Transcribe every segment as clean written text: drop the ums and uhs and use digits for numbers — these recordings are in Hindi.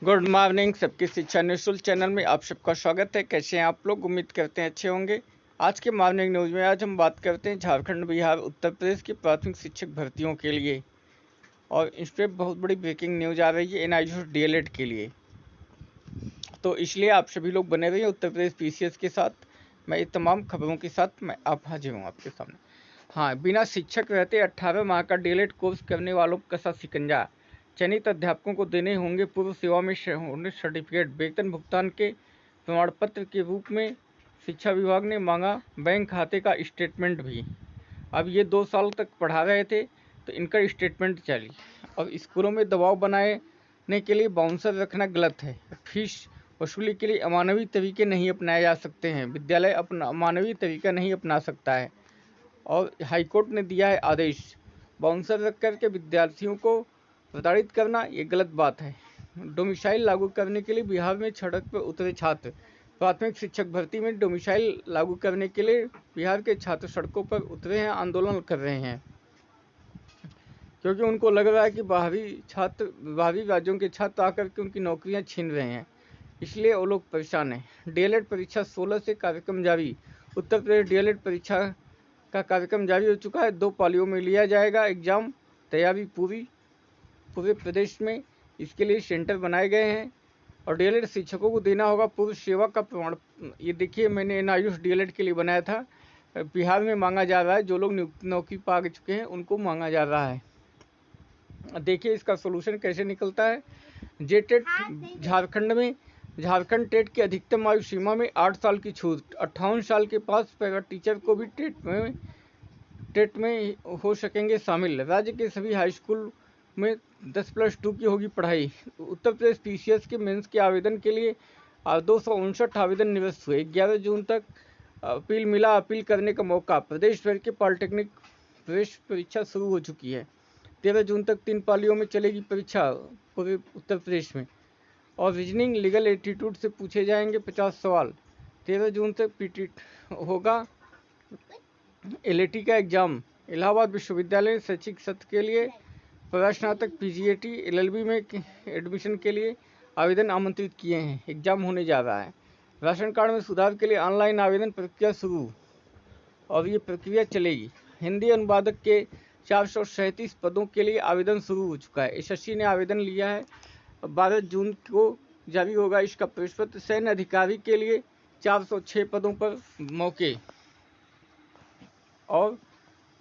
Good morning. सबकी शिक्षा निःशुल्क चैनल में आप सबका स्वागत है। कैसे हैं आप लोग? उम्मीद करते हैं अच्छे होंगे। आज के मॉर्निंग न्यूज़ में आज हम बात करते हैं झारखंड, बिहार, उत्तर प्रदेश की प्राथमिक शिक्षक भर्तियों के लिए, और इस पर बहुत बड़ी ब्रेकिंग न्यूज़ आ रही है एनआईओ डीएलएड के लिए। तो इसलिए आप सभी लोग बने रहिए उत्तर प्रदेश पीसीएस के साथ। मैं ये तमाम खबरों के साथ मैं आप हाजिर हूँ आपके सामने। हाँ, बिना शिक्षक रहते 18 माह का डीएलएड कोर्स करने वालों का कसा शिकंजा। चयनित अध्यापकों को देने होंगे पूर्व सेवा में होने सर्टिफिकेट। वेतन भुगतान के प्रमाण पत्र के रूप में शिक्षा विभाग ने मांगा बैंक खाते का स्टेटमेंट भी। अब ये 2 साल तक पढ़ा रहे थे तो इनका स्टेटमेंट चाहिए। और स्कूलों में दबाव बनाने के लिए बाउंसर रखना गलत है। फीस वसूली के लिए अमानवीय तरीके नहीं अपनाए जा सकते हैं। विद्यालय अपना अमानवीय तरीका नहीं अपना सकता है। और हाईकोर्ट ने दिया है आदेश, बाउंसर रख करके विद्यार्थियों को प्रताड़ित करना ये गलत बात है। डोमिसाइल लागू करने के लिए बिहार में सड़क पर उतरे छात्र। प्राथमिक शिक्षक भर्ती में डोमिसाइल लागू करने के लिए बिहार के छात्र सड़कों पर उतरे हैं, आंदोलन कर रहे हैं, क्योंकि उनको लग रहा है कि बाहरी राज्यों के छात्र आकर के उनकी नौकरियां छीन रहे हैं। इसलिए वो लोग परेशान हैं। डीएलएड परीक्षा 16 से कार्यक्रम जारी। उत्तर प्रदेश डीएलएड परीक्षा का कार्यक्रम जारी हो चुका है। 2 पालियों में लिया जाएगा एग्जाम। तैयारी पूरे प्रदेश में इसके लिए सेंटर बनाए गए हैं। और डीएलएड शिक्षकों को देना होगा पूर्व सेवा का प्रमाण। ये देखिए, मैंने एनआईओ डीएलएड के लिए बनाया था। बिहार में मांगा जा रहा है, जो लोग नौकरी पा चुके हैं उनको मांगा जा रहा है। देखिए इसका सोल्यूशन कैसे निकलता है। जेटेट झारखंड टेट की अधिकतम आयु सीमा में 8 साल की छूट। 58 साल के पास पैरा टीचर को भी टेट में हो सकेंगे शामिल। राज्य के सभी हाई स्कूल में 10+2 की होगी पढ़ाई। उत्तर प्रदेश पीसीएस के मेंस के आवेदन के लिए 259 आवेदन निरस्त हुए। 11 जून तक अपील करने का मौका। प्रदेश भर के पॉलिटेक्निक प्रवेश परीक्षा शुरू हो चुकी है। 13 जून तक 3 पालियों में चलेगी परीक्षा पूरे उत्तर प्रदेश में। और रीजनिंग लीगल एटीट्यूड से पूछे जाएंगे 50 सवाल। 13 जून तक पीटी होगा एलएटी का एग्जाम। इलाहाबाद विश्वविद्यालय ने शैक्षिक सत्र के लिए प्रस्नातक पीजीएटी एलएलबी में एडमिशन के लिए आवेदन आमंत्रित किए हैं। एग्जाम होने जा रहा है। राशन कार्ड में सुधार के लिए ऑनलाइन आवेदन प्रक्रिया शुरू, और ये प्रक्रिया चलेगी। हिंदी अनुवादक के 437 पदों के लिए आवेदन शुरू हो चुका है। एसएससी ने आवेदन लिया है। 12 जून को जारी होगा इसका प्रवेश पत्र। सैन्य अधिकारी के लिए 406 पदों पर मौके। और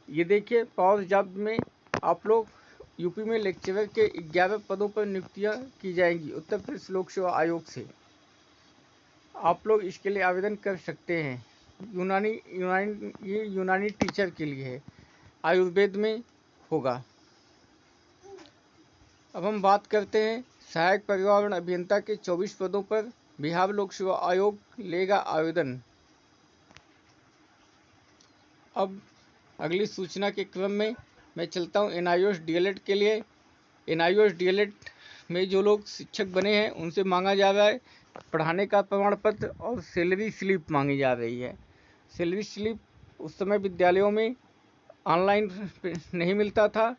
ये देखिए, पावर जॉब में आप लोग यूपी में लेक्चरर के 11 पदों पर नियुक्तियां की जाएंगी उत्तर प्रदेश लोक सेवा आयोग से। आप लोग इसके लिए आवेदन कर सकते हैं। यूनानी टीचर के लिए है, आयुर्वेद में होगा। अब हम बात करते हैं सहायक पर्यावरण अभियंता के 24 पदों पर बिहार लोक सेवा आयोग लेगा आवेदन। अब अगली सूचना के क्रम में मैं चलता हूँ एनआईओ डीएलएड के लिए। एनआईओ डीएलएड में जो लोग शिक्षक बने हैं उनसे मांगा जा रहा है पढ़ाने का प्रमाण पत्र और सैलरी स्लिप मांगी जा रही है। सैलरी स्लिप उस समय विद्यालयों में ऑनलाइन नहीं मिलता था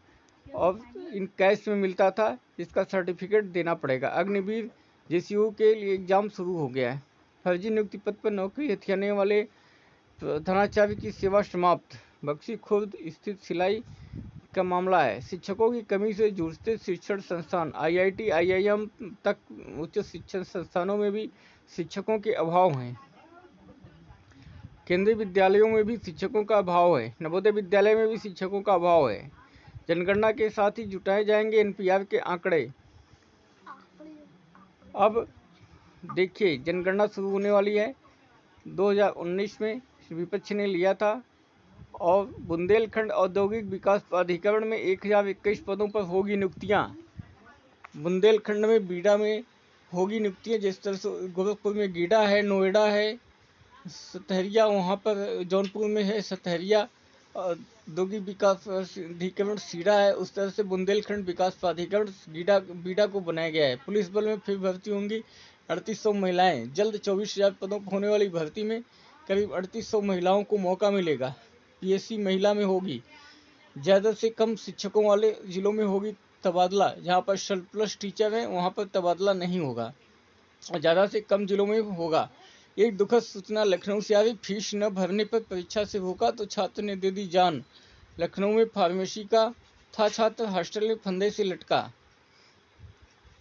और इन कैश में मिलता था। इसका सर्टिफिकेट देना पड़ेगा। अग्निवीर जेसीयू के लिए एग्जाम शुरू हो गया है। फर्जी नियुक्ति पद पर नौकरी हथियाने वाले प्रधानाचार्य की सेवा समाप्त। बक्सी खुर्द स्थित सिलाई का मामला है। शिक्षकों की कमी से जूझते शिक्षण संस्थान। आईआईटी आईआईएम तक उच्च शिक्षण संस्थानों में भी शिक्षकों के अभाव हैं। केंद्रीय विद्यालयों में भी शिक्षकों का अभाव है। नवोदय विद्यालय में भी शिक्षकों का अभाव है। जनगणना के साथ ही जुटाए जाएंगे एनपीआर के आंकड़े। अब देखिए, जनगणना शुरू होने वाली है। 2019 में विपक्ष ने लिया था। और बुंदेलखंड औद्योगिक विकास प्राधिकरण में 1021 पदों पर होगी नियुक्तियां। बुंदेलखंड में बीडा में होगी नियुक्तियां। जिस तरह से गोरखपुर में गीडा है, नोएडा है, सतहरिया वहाँ पर जौनपुर में है सतहरिया औद्योगिक विकास प्राधिकरण सीडा है, उस तरह से बुंदेलखंड विकास प्राधिकरण बीडा को बनाया गया है। पुलिस बल में फिर भर्ती होंगी 3800 महिलाएं। जल्द 24,000 पदों पर होने वाली भर्ती में करीब 3800 महिलाओं को मौका मिलेगा। पीएससी महिला में होगी। ज़्यादा से कम शिक्षकों वाले जिलों में होगी तबादला, जहाँ पर सरप्लस टीचर है वहाँ पर तबादला नहीं होगा, ज़्यादा से कम जिलों में होगा। एक दुखद सूचना लखनऊ से आ रही, फीस न भरने पर परीक्षा से रोका तो छात्र ने दे दी जान। लखनऊ में फार्मेसी का था छात्र, हॉस्टल में फंदे से लटका।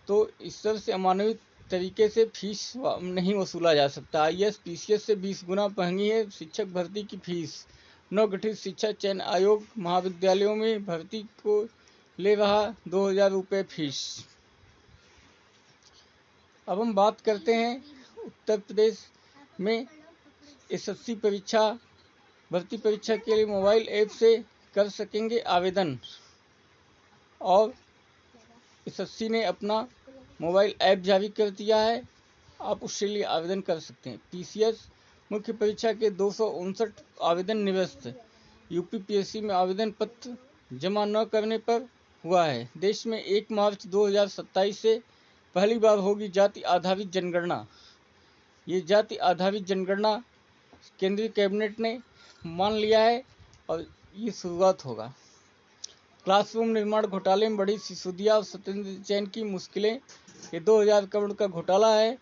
तो इस तरह से अमानवीय तरीके से फीस नहीं वसूला जा सकता। आईएएस पीसीएस से 20 गुना महंगी है शिक्षक भर्ती की फीस। नवगठित शिक्षा चयन आयोग महाविद्यालयों में भर्ती को ले रहा 2000 रुपये फीस। अब हम बात करते हैं उत्तर प्रदेश में एसएससी परीक्षा भर्ती परीक्षा के लिए मोबाइल ऐप से कर सकेंगे आवेदन, और एसएससी ने अपना मोबाइल ऐप जारी कर दिया है, आप उसके लिए आवेदन कर सकते हैं। पीसीएस मुख्य परीक्षा के 259 आवेदन निरस्त। यूपीपीएससी में आवेदन पत्र जमा न करने पर हुआ है। देश में 1 मार्च 2027 से पहली बार होगी जाति आधारित जनगणना। ये जाति आधारित जनगणना केंद्रीय कैबिनेट ने मान लिया है और ये शुरुआत होगा। क्लासरूम निर्माण घोटाले में बढ़ी सिसोदिया और सत्येंद्र जैन की मुश्किलें। ये 2000 करोड़ का घोटाला है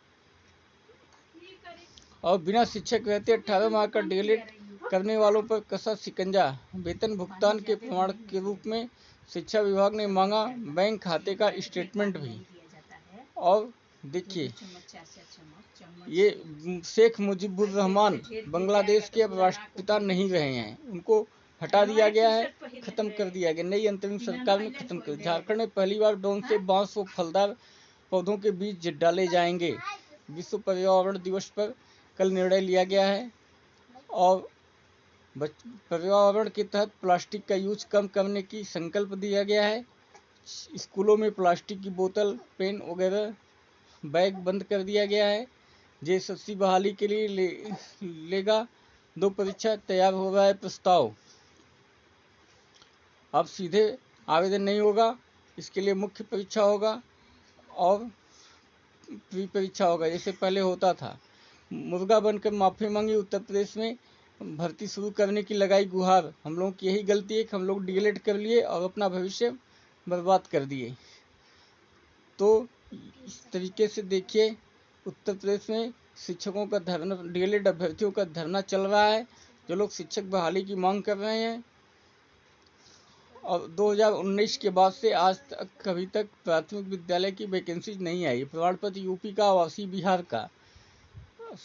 और बिना शिक्षक रहते 18 माह का डीएलएड करने वालों पर कसा शिकंजा। वेतन भुगतान के प्रमाण के रूप में शिक्षा विभाग ने मांगा बैंक खाते का स्टेटमेंट भी। और देखिए, ये शेख मुजीबुर रहमान बांग्लादेश के अब राष्ट्रपिता नहीं रहे हैं, उनको हटा दिया गया है, खत्म कर दिया गया। नई अंतरिम सरकार ने खत्म कर। झारखंड में पहली बार ड्रोन से बांस व फलदार पौधों के बीज डाले जाएंगे। विश्व पर्यावरण दिवस पर कल निर्णय लिया गया है और पर्यावरण के तहत प्लास्टिक का यूज कम करने की संकल्प दिया गया है। स्कूलों में प्लास्टिक की बोतल, पेन वगैरह बैग बंद कर दिया गया है। जेएसएससी बहाली के लिए लेगा 2 परीक्षा, तैयार हो रहा है प्रस्ताव। अब सीधे आवेदन नहीं होगा, इसके लिए मुख्य परीक्षा होगा और प्री परीक्षा होगा जैसे पहले होता था। मुर्गा बनकर माफी मांगी, उत्तर प्रदेश में भर्ती शुरू करने की लगाई गुहार। हम लोगों की यही गलती है कि हम लोग डीएलएड कर लिए और अपना भविष्य बर्बाद कर दिए। तो इस तरीके से देखिए, उत्तर प्रदेश में शिक्षकों का धरना, डीएलएड अभ्यर्थियों का धरना चल रहा है, जो लोग शिक्षक बहाली की मांग कर रहे हैं। और 2019 के बाद से आज तक कभी तक प्राथमिक विद्यालय की वैकेंसी नहीं आई। प्रमाण पत्र यूपी का, आवासीय बिहार का,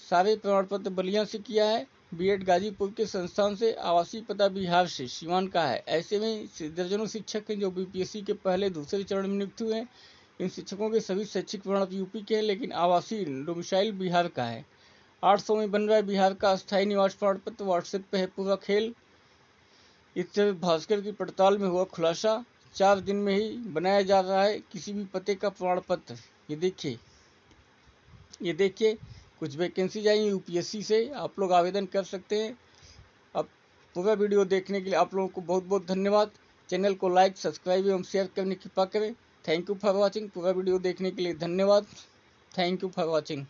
सारे प्रमाण पत्र बलिया से किया है। बीएड गाजीपुर के संस्थान से, आवासीय पता बिहार से, सीवान का है। ऐसे में दर्जनों शिक्षक हैं जो बीपीएससी के पहले दूसरे चरण में नियुक्त हुए हैं। इन शिक्षकों के सभी शैक्षिक प्रमाण यूपी के हैं, लेकिन आवासीय डोमिसाइल बिहार का है। 800 में बन रहा है बिहार का अस्थायी निवास प्रमाण पत्र। व्हाट्सएप पे है पूरा खेल। इस तरह भास्कर की पड़ताल में हुआ खुलासा, 4 दिन में ही बनाया जा रहा है किसी भी पते का प्रमाण पत्र। ये देखिए कुछ वैकेंसी आई यूपीएससी से, आप लोग आवेदन कर सकते हैं। अब पूरा वीडियो देखने के लिए आप लोगों को बहुत बहुत धन्यवाद। चैनल को लाइक, सब्सक्राइब एवं शेयर करने की कृपा करें। Thank you for watching. पूरा वीडियो देखने के लिए धन्यवाद। Thank you for watching.